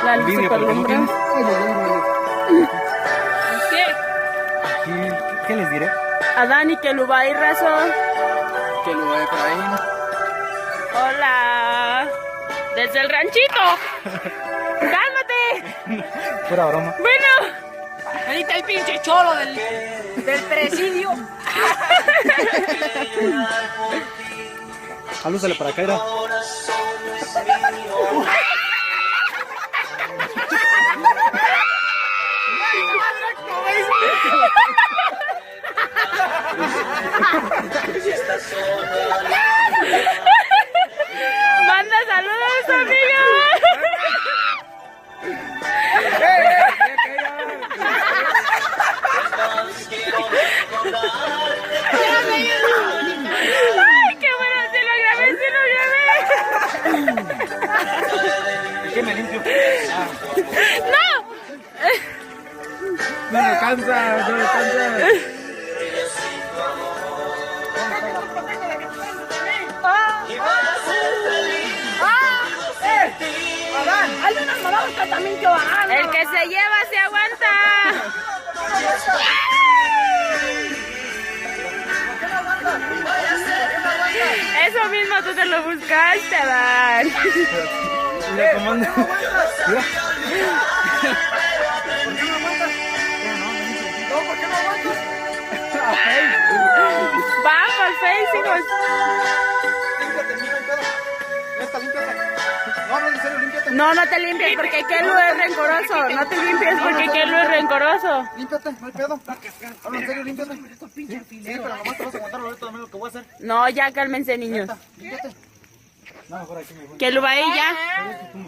La envidia porque no superlumbra. tienes. ¿Qué? ¿Qué les diré? Adán y Kelubay, razo. Que lo vaya por ahí. Hola. Desde el ranchito. ¡Cálmate! Pura broma. Bueno. Ahí está el pinche cholo del presidio. Salúdale para acá, era. Manda saludos, amiga. Ay, qué bueno, sí lo grabé, sí lo grabé. ¿Qué me limpio? ¡No! No me alcanza, no me alcanza. Adán, hay unas malabaras también que van. El que se lleva se aguanta. Eso mismo tú te lo buscaste, Adán. Mira cómo anda. Mira. Vamos, Face, hijos. No, no te limpies porque Kelu es rencoroso. No te limpies porque Kelu es rencoroso. Límpiate, no hay pedo. Habla en serio, límpiate. Sí, pero nomás te vas a aguantar ahorita también lo que voy a hacer. No, ya cálmense, niños. Límpiate. No, mejor aquí me voy. Kelu va ahí ya.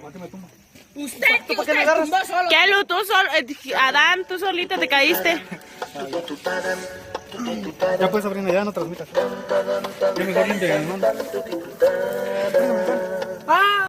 ¿Para qué me tumba? Usted tumbó solo. Kelu, tú solo. Adán, tú solito te caíste. Ya puedes abrir, ya no transmitas. Ya mejor limpia, mi hermano.